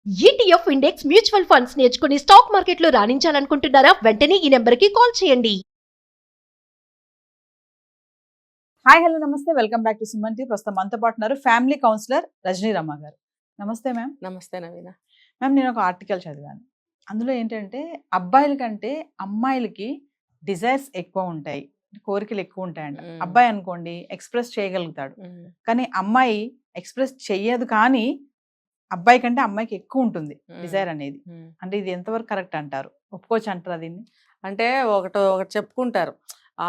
ETF index mutual funds నేర్చుకుని stock మార్కెట్లో రాణించాలనుకుంటున్నారా? వెంటనే ఈ నెంబర్కి కాల్ చేయండి. హాయ్ హలో నమస్తే, welcome back to Suman TV. ప్రస్తుతం మనతో పాటు ఉన్నారు ఫ్యామిలీ కౌన్సిలర్ రజనీ రమ్మ గారు. నమస్తే మ్యామ్. నమస్తే నవీన. మ్యామ్, నేను ఒక ఆర్టికల్ చదివాను. అందులో ఏంటంటే అబ్బాయిల కంటే అమ్మాయిలకి డిజైర్స్ ఎక్కువ ఉంటాయి, కోరికలు ఎక్కువ ఉంటాయంట. అబ్బాయి అనుకోండి ఎక్స్ప్రెస్ చేయగలుగుతాడు, కానీ అమ్మాయి ఎక్స్ప్రెస్ చెయ్యదు. కానీ అబ్బాయి కంటే అమ్మాయికి ఎక్కువ ఉంటుంది డిజైర్ అనేది. అంటే ఇది ఎంతవరకు కరెక్ట్ అంటారు? ఒప్పుకోవచ్చు అంటారా దీన్ని? అంటే ఒకటి చెప్పుకుంటారు,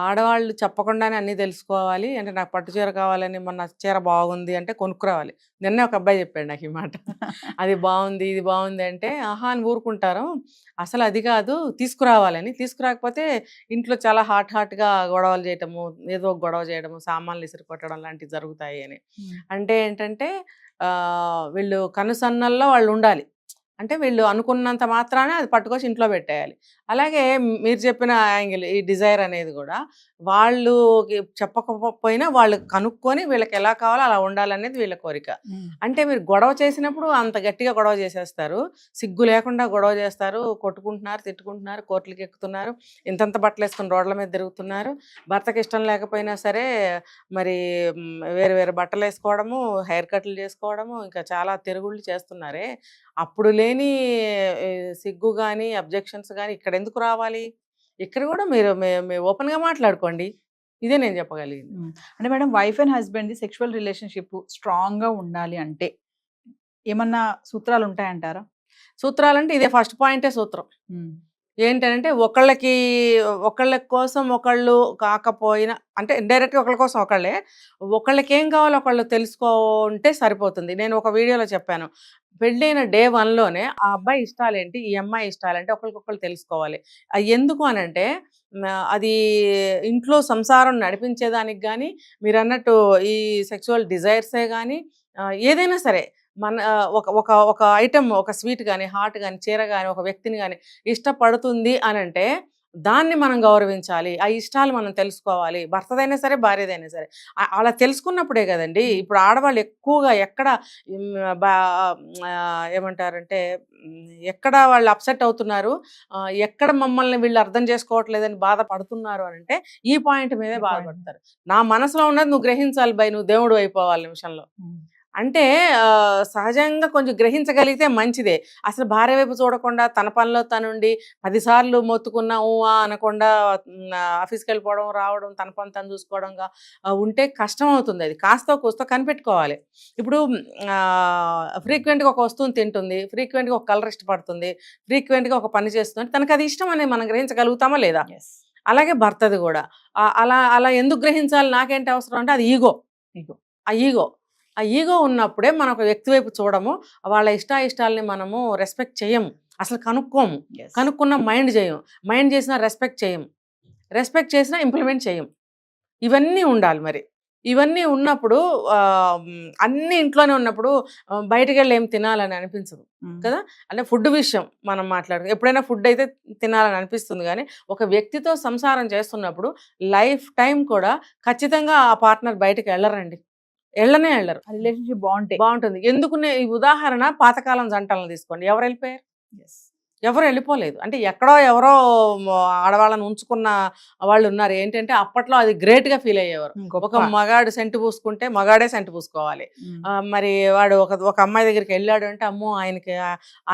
ఆడవాళ్ళు చెప్పకుండానే అన్నీ తెలుసుకోవాలి. అంటే నాకు పట్టు చీర కావాలని, మొన్న చీర బాగుంది అంటే కొనుక్కురావాలి. నిన్నే ఒక అబ్బాయి చెప్పాడు నాకు ఈ మాట. అది బాగుంది ఇది బాగుంది అంటే ఆహా అని ఊరుకుంటారు. అసలు అది కాదు, తీసుకురావాలని. తీసుకురాకపోతే ఇంట్లో చాలా హాట్గా గొడవలు చేయటము, ఏదో ఒక గొడవ చేయడము, సామాన్లు ఇసురు కొట్టడం లాంటివి జరుగుతాయి అని. అంటే ఏంటంటే వీళ్ళు కనుసన్నల్లో వాళ్ళు ఉండాలి. అంటే వీళ్ళు అనుకున్నంత మాత్రానే అది పట్టుకొచ్చి ఇంట్లో పెట్టేయాలి. అలాగే మీరు చెప్పిన యాంగిల్, ఈ డిజైర్ అనేది కూడా వాళ్ళు చెప్పకపోయినా వాళ్ళు కనుక్కొని వీళ్ళకి ఎలా కావాలో అలా ఉండాలనేది వీళ్ళ కోరిక. అంటే మీరు గొడవ చేసినప్పుడు అంత గట్టిగా గొడవ చేసేస్తారు, సిగ్గు లేకుండా గొడవ చేస్తారు, కొట్టుకుంటున్నారు, తిట్టుకుంటున్నారు, కోర్టులకు ఎక్కుతున్నారు, ఇంతంత బట్టలు వేసుకుని రోడ్ల మీద తిరుగుతున్నారు. భర్తకి ఇష్టం లేకపోయినా సరే మరి వేరు వేరు బట్టలు వేసుకోవడము, హెయిర్ కట్లు చేసుకోవడము, ఇంకా చాలా తిరుగుళ్ళు చేస్తున్నారే. అప్పుడు లేని సిగ్గు కానీ అబ్జెక్షన్స్ కానీ ఇక్కడ ఎందుకు రావాలి? ఇక్కడ కూడా మీరు ఓపెన్గా మాట్లాడుకోండి. ఇదే నేను చెప్పగలిగింది. అంటే madam, wife and husband the sexual relationship స్ట్రాంగ్గా ఉండాలి అంటే ఏమన్నా సూత్రాలు ఉంటాయంటారా? సూత్రాలంటే ఇదే ఫస్ట్ పాయింటే సూత్రం. ఏంటంటే ఒకళ్ళ కోసం ఒకళ్ళు కాకపోయినా, అంటే ఇండైరెక్ట్గా ఒకళ్ళ కోసం ఒకళ్ళకి ఏం కావాలో ఒకళ్ళు తెలుసుకుంటే సరిపోతుంది. నేను ఒక వీడియోలో చెప్పాను, పెళ్ళైన డే 1లోనే ఆ అబ్బాయి ఇష్టాలేంటి, ఈ అమ్మాయి ఇష్టాలేంటి ఒకరికొకళ్ళు తెలుసుకోవాలి. ఎందుకు అనంటే అది ఇంట్లో సంసారం నడిపించేదానికి కానీ, మీరు అన్నట్టు ఈ సెక్సువల్ డిజైర్సే కానీ ఏదైనా సరే మన ఒక ఐటమ్, ఒక స్వీట్ కానీ, హాట్ కానీ, చీర కానీ, ఒక వ్యక్తిని కానీ ఇష్టపడుతుంది అనంటే దాన్ని మనం గౌరవించాలి. ఆ ఇష్టాలు మనం తెలుసుకోవాలి. భర్తదైనా సరే, భార్యదైనా సరే. అలా తెలుసుకున్నప్పుడే కదండి. ఇప్పుడు ఆడవాళ్ళు ఎక్కువగా ఎక్కడ ఏమంటారంటే ఎక్కడ వాళ్ళు అప్సెట్ అవుతున్నారు, ఎక్కడ మమ్మల్ని వీళ్ళు అర్థం చేసుకోవట్లేదని బాధపడుతున్నారు అని అంటే ఈ పాయింట్ మీదే బాధపడతారు. నా మనసులో ఉన్నది నువ్వు గ్రహించాలి బై, నువ్వు దేవుడు అయిపోవాలి నిమిషంలో. అంటే సహజంగా కొంచెం గ్రహించగలిగితే మంచిదే. అసలు భార్య వైపు చూడకుండా తన పనిలో తనుండి 10 సార్లు మొత్తుకున్నా అనకుండా ఆఫీస్కి వెళ్ళిపోవడం, రావడం, తన పని తను చూసుకోవడంగా ఉంటే కష్టం అవుతుంది. అది కాస్త కూస్తో కనిపెట్టుకోవాలి. ఇప్పుడు ఫ్రీక్వెంట్గా ఒక వస్తువుని తింటుంది, ఫ్రీక్వెంట్గా ఒక కలర్ ఇష్టపడుతుంది, ఫ్రీక్వెంట్గా ఒక పని చేస్తుంది, తనకు అది ఇష్టం అనేది మనం గ్రహించగలుగుతామా లేదా? అలాగే భర్తది కూడా అలా అలా ఎందుకు గ్రహించాలి, నాకేంటి అవసరం అంటే అది ఈగో. ఆ ఈగో ఉన్నప్పుడే మనం ఒక వ్యక్తి వైపు చూడము, వాళ్ళ ఇష్టాయిష్టాలని మనము రెస్పెక్ట్ చేయము, అసలు కనుక్కోము. కనుక్కున్న మైండ్ చేయము, మైండ్ చేసినా రెస్పెక్ట్ చేయము, రెస్పెక్ట్ చేసినా ఇంప్లిమెంట్ చేయము. ఇవన్నీ ఉండాలి. మరి ఇవన్నీ ఉన్నప్పుడు అన్ని ఇంట్లోనే ఉన్నప్పుడు బయటకు వెళ్ళి ఏం తినాలని అనిపించదు కదా. అంటే ఫుడ్ విషయం మనం మాట్లాడుకో, ఎప్పుడైనా ఫుడ్ అయితే తినాలని అనిపిస్తుంది, కానీ ఒక వ్యక్తితో సంసారం చేస్తున్నప్పుడు లైఫ్ టైం కూడా ఖచ్చితంగా ఆ పార్ట్నర్ బయటకు వెళ్ళరండి, వెళ్ళరు. రిలేషన్షిప్ బాగుంటుంది. ఎందుకు ఈ ఉదాహరణ పాతకాలం జంటలను తీసుకోండి, ఎవరు వెళ్ళిపోయారు? ఎవరు వెళ్ళిపోలేదు. అంటే ఎవరో ఆడవాళ్ళని ఉంచుకున్న వాళ్ళు ఉన్నారు. ఏంటంటే అప్పట్లో అది గ్రేట్గా ఫీల్ అయ్యేవారు. ఒక మగాడు సెంటు పూసుకుంటే మగాడే సెంటు పూసుకోవాలి. మరి వాడు ఒక అమ్మాయి దగ్గరికి వెళ్ళాడు అంటే అమ్మో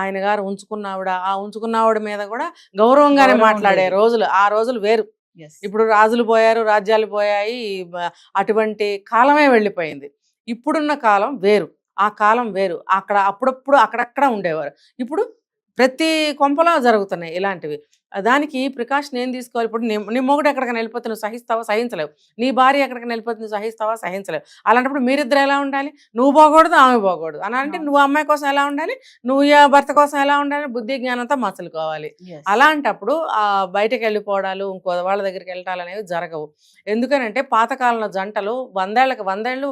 ఆయన గారు ఉంచుకున్నావిడ, ఆ ఉంచుకున్నావిడ మీద కూడా గౌరవంగానే మాట్లాడే రోజులు, ఆ రోజులు వేరు. ఇప్పుడు రాజులు పోయారు, రాజ్యాలు పోయాయి, అటువంటి కాలమే వెళ్ళిపోయింది. ఇప్పుడున్న కాలం వేరు, ఆ కాలం వేరు. అప్పుడప్పుడు అక్కడక్కడ ఉండేవారు, ఇప్పుడు ప్రతి కొంపలో జరుగుతున్నాయి ఇలాంటివి. దానికి ప్రికాషన్ ఏం తీసుకోవాలి? ఇప్పుడు నీ మొగుడు ఎక్కడికైనా వెళ్ళిపోతే నువ్వు సహిస్తావా? సహించలేవు. నీ భార్య ఎక్కడికైనా వెళ్ళిపోతే నువ్వు సహిస్తావా? సహించలేవు. అలాంటప్పుడు మీరిద్దరు ఎలా ఉండాలి? నువ్వు బాగూడదు, ఆమె బాగూడదు అని అంటే నువ్వు అమ్మాయి కోసం ఎలా ఉండాలి, నువ్వు భర్త కోసం ఎలా ఉండాలి, బుద్ధి జ్ఞానంతో మసలుకోవాలి. అలాంటప్పుడు బయటకు వెళ్ళిపోవడాలు, ఇంకో వాళ్ళ దగ్గరికి వెళ్ళటాలు అనేవి జరగవు. ఎందుకనంటే పాతకాలంలో జంటలు 100 ఏళ్ళు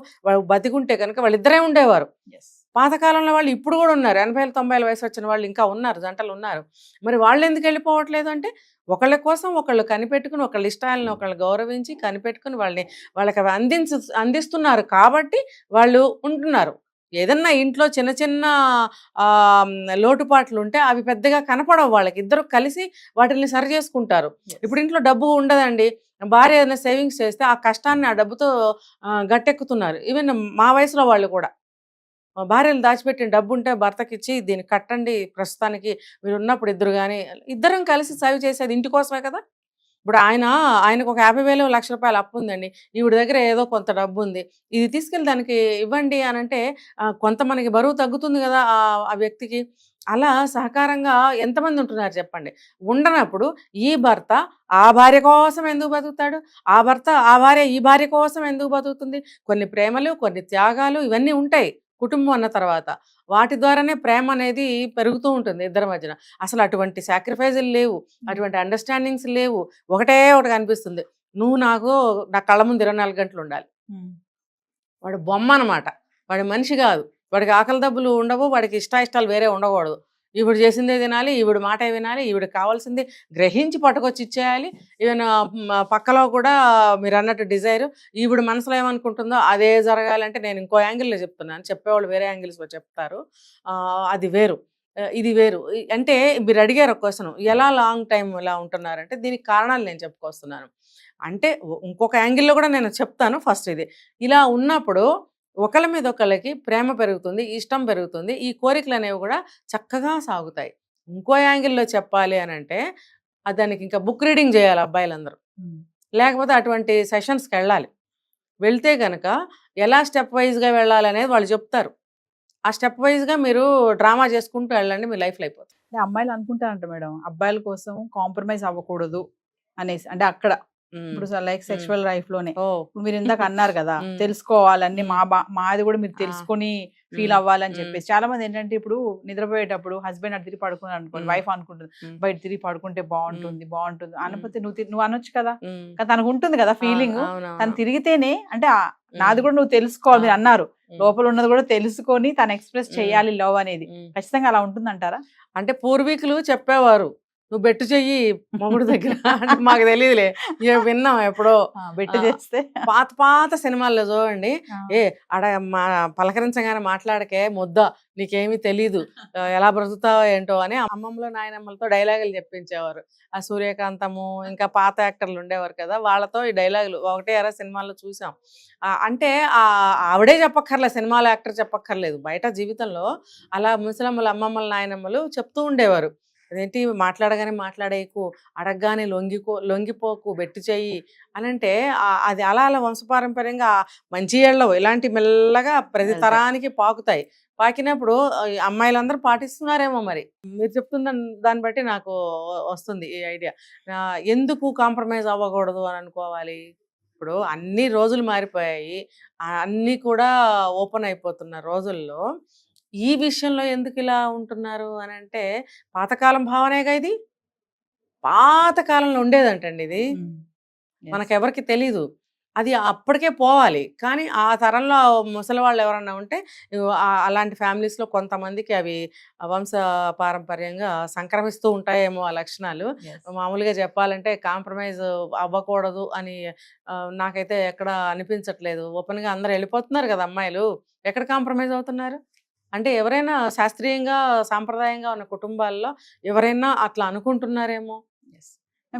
బతికుంటే కనుక వాళ్ళిద్దరే ఉండేవారు. పాతకాలంలో వాళ్ళు ఇప్పుడు కూడా ఉన్నారు, 80-90 వయసు వచ్చిన వాళ్ళు ఇంకా ఉన్నారు, జంటలు ఉన్నారు. మరి వాళ్ళు ఎందుకు వెళ్ళిపోవట్లేదు అంటే ఒకళ్ళ కోసం ఒకళ్ళు కనిపెట్టుకుని, ఒకళ్ళ ఇష్టాలను ఒకళ్ళు గౌరవించి కనిపెట్టుకుని వాళ్ళకి అందిస్తున్నారు కాబట్టి వాళ్ళు ఉంటున్నారు. ఏదన్నా ఇంట్లో చిన్న చిన్న లోటుపాట్లు ఉంటే అవి పెద్దగా కనపడవు వాళ్ళకి. ఇద్దరు కలిసి వాటిని సరి చేసుకుంటారు. ఇప్పుడు ఇంట్లో డబ్బు ఉండదండి, భార్య ఏదైనా సేవింగ్స్ చేస్తే ఆ కష్టాన్ని ఆ డబ్బుతో గట్టెక్కుతున్నారు. ఈవెన్ మా వయసులో వాళ్ళు కూడా భార్యలు దాచిపెట్టిన డబ్బు ఉంటే భర్తకి ఇచ్చి దీన్ని కట్టండి ప్రస్తుతానికి మీరు ఉన్నప్పుడు ఇద్దరు కానీ ఇద్దరం కలిసి సేవ్ చేసేది ఇంటి కోసమే కదా. ఇప్పుడు ఆయనకు ఒక 50,000 1,00,000 అప్పు ఉందండి, ఈవిడ దగ్గర ఏదో కొంత డబ్బు ఉంది, ఇది తీసుకెళ్ళి దానికి ఇవ్వండి అని అంటే కొంత మనకి బరువు తగ్గుతుంది కదా ఆ వ్యక్తికి. అలా సహకారంగా ఎంతమంది ఉంటున్నారు చెప్పండి. ఉండనప్పుడు ఈ భర్త ఆ భార్య కోసం ఎందుకు బతుకుతాడు, ఆ భార్య ఈ భార్య కోసం ఎందుకు బతుకుతుంది? కొన్ని ప్రేమలు, కొన్ని త్యాగాలు ఇవన్నీ ఉంటాయి కుటుంబం అన్న తర్వాత. వాటి ద్వారానే ప్రేమ అనేది పెరుగుతూ ఉంటుంది ఇద్దరి మధ్యన. అసలు అటువంటి సాక్రిఫైజులు లేవు, అటువంటి అండర్స్టాండింగ్స్ లేవు. ఒకటే ఒకటి కనిపిస్తుంది, నువ్వు నా కళ్ళ ముందు 24 గంటలు ఉండాలి. వాడు బొమ్మ అనమాట, వాడి మనిషి కాదు. వాడికి ఆకలి దబ్బులు ఉండవు, వాడికి ఇష్టాయిష్టాలు వేరే ఉండకూడదు. ఈవిడ చేసిందే తినాలి, ఈవిడ మాటే వినాలి, ఈవిడకి కావాల్సింది గ్రహించి పట్టుకొచ్చి ఇచ్చేయాలి. ఈవెన్ పక్కలో కూడా మీరు అన్నట్టు డిజైర్, ఈవిడ మనసులో ఏమనుకుంటుందో అదే జరగాలంటే, నేను ఇంకో యాంగిల్లో చెప్తున్నాను, చెప్పేవాళ్ళు వేరే యాంగిల్స్లో చెప్తారు, అది వేరు ఇది వేరు. అంటే మీరు అడిగారు ఒక క్వశ్చన్, ఎలా లాంగ్ టైం ఇలా ఉంటున్నారంటే దీనికి కారణాలు నేను చెప్పుకొస్తున్నాను. అంటే ఇంకొక యాంగిల్లో కూడా నేను చెప్తాను. ఫస్ట్ ఇది ఇలా ఉన్నప్పుడు ఒకళ్ళ మీద ఒకళ్ళకి ప్రేమ పెరుగుతుంది, ఇష్టం పెరుగుతుంది, ఈ కోరికలు అనేవి కూడా చక్కగా సాగుతాయి. ఇంకో యాంగిల్లో చెప్పాలి అని అంటే దానికి ఇంకా బుక్ రీడింగ్ చేయాలి అబ్బాయిలందరూ, లేకపోతే అటువంటి సెషన్స్కి వెళ్ళాలి. వెళ్తే కనుక ఎలా స్టెప్ వైజ్గా వెళ్ళాలి అనేది వాళ్ళు చెప్తారు. ఆ స్టెప్ వైజ్గా మీరు డ్రామా చేసుకుంటూ వెళ్ళండి, మీ లైఫ్లో అయిపోతుంది. అమ్మాయిలు అనుకుంటారంట మేడం, అబ్బాయిల కోసం కాంప్రమైజ్ అవ్వకూడదు అనేసి. అంటే అక్కడ ఇప్పుడు లైక్ సెక్షువల్ లైఫ్ లోనే ఇప్పుడు మీరు ఇందాక అన్నారు కదా, తెలుసుకోవాలన్నీ మాది కూడా మీరు తెలుసుకొని ఫీల్ అవ్వాలని చెప్పేసి. చాలా మంది ఏంటంటే ఇప్పుడు నిద్రపోయేటప్పుడు హస్బెండ్ అటు తిరిగి పడుకుని అనుకోండి, వైఫ్ అనుకుంటుంది బయట తిరిగి పడుకుంటే బాగుంటుంది అనకపోతే నువ్వు అనొచ్చు కదా, తనకు ఉంటుంది కదా ఫీలింగ్, తను తిరిగితేనే అంటే నాది కూడా నువ్వు తెలుసుకోవాలి. మీరు అన్నారు లోపల ఉన్నది కూడా తెలుసుకొని తను ఎక్స్ప్రెస్ చేయాలి లవ్ అనేది. ఖచ్చితంగా అలా ఉంటుందంటారా? అంటే పూర్వీకులు చెప్పేవారు, నువ్వు బెట్టు చెయ్యి మొగుడు దగ్గర అంటే మాకు తెలియదులే, విన్నాం ఎప్పుడో. బెట్టు చేస్తే పాత సినిమాల్లో చూడండి, ఆడ పలకరించగానే మాట్లాడకే ముద్ద, నీకేమీ తెలీదు, ఎలా బ్రతుకుతావో ఏంటో అని అమ్మమ్మలో నాయనమ్మలతో డైలాగులు చెప్పించేవారు. ఆ సూర్యకాంతము ఇంకా పాత యాక్టర్లు ఉండేవారు కదా, వాళ్ళతో ఈ డైలాగులు ఒకటే అరా సినిమాల్లో చూసాం. అంటే ఆవిడే చెప్పక్కర్లేదు, సినిమాలో యాక్టర్ చెప్పక్కర్లేదు, బయట జీవితంలో అలా ముసలమ్మలు అమ్మమ్మలు నాయనమ్మలు చెప్తూ ఉండేవారు. అదేంటి మాట్లాడగానే మాట్లాడేకు, అడగగానే లొంగిపోకు, బెట్టు చెయ్యి అని అంటే అది అలా వంశపారంపర్యంగా మంచి ఏళ్ళలో ఇలాంటి మెల్లగా ప్రతి తరానికి పాకుతాయి. పాకినప్పుడు అమ్మాయిలందరూ పాటిస్తున్నారేమో మరి. మీరు చెప్తున్న దాన్ని బట్టి నాకు వస్తుంది ఈ ఐడియా. ఎందుకు కాంప్రమైజ్ అవ్వకూడదు అని అనుకోవాలి? ఇప్పుడు అన్ని రోజులు మారిపోయాయి, అన్నీ కూడా ఓపెన్ అయిపోతున్న రోజుల్లో ఈ విషయంలో ఎందుకు ఇలా ఉంటున్నారు అని అంటే, పాతకాలం భావనేగా ఇది. పాతకాలంలో ఉండేదంటండి ఇది, మనకెవరికి తెలీదు. అది అప్పటికే పోవాలి. కానీ ఆ తరంలో ముసలి వాళ్ళు ఎవరన్నా ఉంటే అలాంటి ఫ్యామిలీస్లో కొంతమందికి అవి వంశ పారంపర్యంగా సంక్రమిస్తూ ఉంటాయేమో ఆ లక్షణాలు. మామూలుగా చెప్పాలంటే కాంప్రమైజ్ అవ్వకూడదు అని నాకైతే ఎక్కడ అనిపించట్లేదు. ఓపెన్గా అందరూ వెళ్ళిపోతున్నారు కదా అమ్మాయిలు, ఎక్కడ కాంప్రమైజ్ అవుతున్నారు? అంటే ఎవరైనా శాస్త్రీయంగా సాంప్రదాయంగా ఉన్న కుటుంబాల్లో ఎవరైనా అట్లా అనుకుంటున్నారేమో.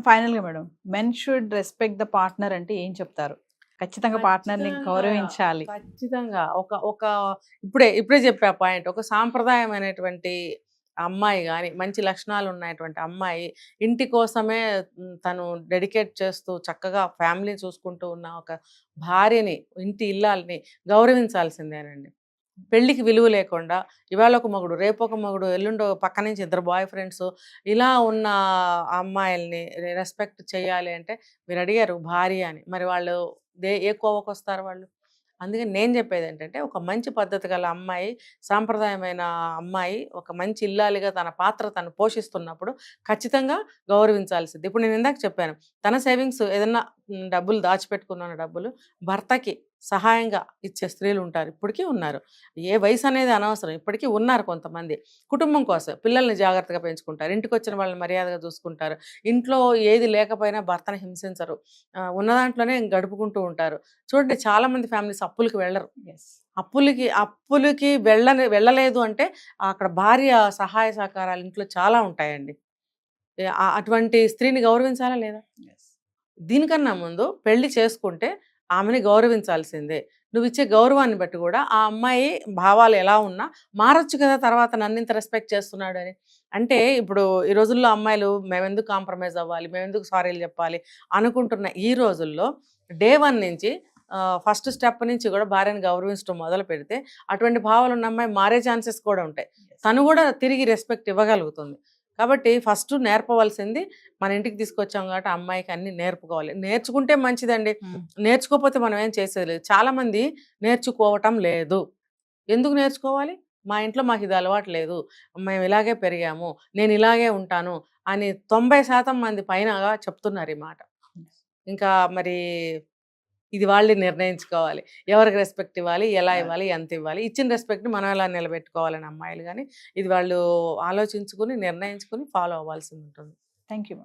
ఫైనల్ గా madam, men should respect the partner అంటే ఏం చెప్తారు? ఖచ్చితంగా పార్ట్నర్ ని గౌరవించాలి. ఖచ్చితంగా ఒక ఇప్పుడే చెప్పే పాయింట్, ఒక సాంప్రదాయమైనటువంటి అమ్మాయి కానీ, మంచి లక్షణాలు ఉన్నటువంటి అమ్మాయి, ఇంటి కోసమే తను డెడికేట్ చేస్తూ చక్కగా ఫ్యామిలీ చూసుకుంటూ ఉన్న ఒక భార్యని, ఇంటి ఇల్లాలని గౌరవించాల్సిందేనండి. పెళ్ళికి విలువ లేకుండా ఇవాళ ఒక మొగుడు, రేపు ఒక మొగుడు, ఎల్లుండో పక్క నుంచి ఇద్దరు బాయ్ ఫ్రెండ్స్, ఇలా ఉన్న అమ్మాయిల్ని రెస్పెక్ట్ చేయాలి అంటే, మీరు అడిగారు భార్య అని, మరి వాళ్ళు ఏ కోవకు వస్తారు వాళ్ళు? అందుకని నేను చెప్పేది ఏంటంటే, ఒక మంచి పద్ధతి గల అమ్మాయి, సాంప్రదాయమైన అమ్మాయి, ఒక మంచి ఇల్లాలిగా తన పాత్ర తను పోషిస్తున్నప్పుడు ఖచ్చితంగా గౌరవించాల్సింది. ఇప్పుడు నేను ఇందాక చెప్పాను, తన సేవింగ్స్ ఏదన్నా డబ్బులు దాచిపెట్టుకున్న డబ్బులు భర్తకి సహాయంగా ఇచ్చే స్త్రీలు ఉంటారు, ఇప్పటికీ ఉన్నారు. ఏ వయసు అనేది అనవసరం, ఇప్పటికీ ఉన్నారు కొంతమంది. కుటుంబం కోసం పిల్లల్ని జాగ్రత్తగా పెంచుకుంటారు, ఇంటికి వచ్చిన వాళ్ళని మర్యాదగా చూసుకుంటారు, ఇంట్లో ఏది లేకపోయినా భర్తను హింసించరు, ఉన్న దాంట్లోనే గడుపుకుంటూ ఉంటారు. చూడండి, చాలామంది ఫ్యామిలీస్ అప్పులకి వెళ్ళరు. అప్పులకి వెళ్ళలేదు అంటే అక్కడ భార్య సహాయ సహకారాలు ఇంట్లో చాలా ఉంటాయండి. అటువంటి స్త్రీని గౌరవించాలా లేదా? దీనికన్నా ముందు పెళ్లి చేసుకుంటే ఆమెని గౌరవించాల్సిందే. నువ్వు ఇచ్చే గౌరవాన్ని బట్టి కూడా ఆ అమ్మాయి భావాలు ఎలా ఉన్నా మారొచ్చు కదా, తర్వాత నన్ను ఇంత రెస్పెక్ట్ చేస్తున్నాడు అని. అంటే ఇప్పుడు ఈ రోజుల్లో అమ్మాయిలు మేమెందుకు కాంప్రమైజ్ అవ్వాలి, మేమెందుకు సారీలు చెప్పాలి అనుకుంటున్న ఈ రోజుల్లో డే 1 నుంచి ఫస్ట్ స్టెప్ నుంచి కూడా భార్యను గౌరవించడం మొదలు పెడితే అటువంటి భావాలు ఉన్న అమ్మాయి మారే ఛాన్సెస్ కూడా ఉంటాయి. తను కూడా తిరిగి రెస్పెక్ట్ ఇవ్వగలుగుతుంది. కాబట్టి ఫస్ట్ నేర్పవలసింది, మన ఇంటికి తీసుకొచ్చాం కాబట్టి అమ్మాయికి అన్ని నేర్పుకోవాలి. నేర్చుకుంటే మంచిదండి, నేర్చుకోకపోతే మనం ఏం చేసేది లేదు. చాలామంది నేర్చుకోవటం లేదు. ఎందుకు నేర్చుకోవాలి? మా ఇంట్లో మాకు ఇది అలవాటు లేదు, మేము ఇలాగే పెరిగాము, నేను ఇలాగే ఉంటాను అని 90% మంది పైన చెప్తున్నారు ఈ మాట. ఇంకా మరి ఇది వాళ్ళే నిర్ణయించుకోవాలి, ఎవరికి రెస్పెక్ట్ ఇవ్వాలి, ఎలా ఇవ్వాలి, ఎంత ఇవ్వాలి, ఇచ్చిన రెస్పెక్ట్ని మనం ఎలా నిలబెట్టుకోవాలని అమ్మాయిలు. కానీ ఇది వాళ్ళు ఆలోచించుకుని నిర్ణయించుకుని ఫాలో అవ్వాల్సి ఉంటుంది. Thank you.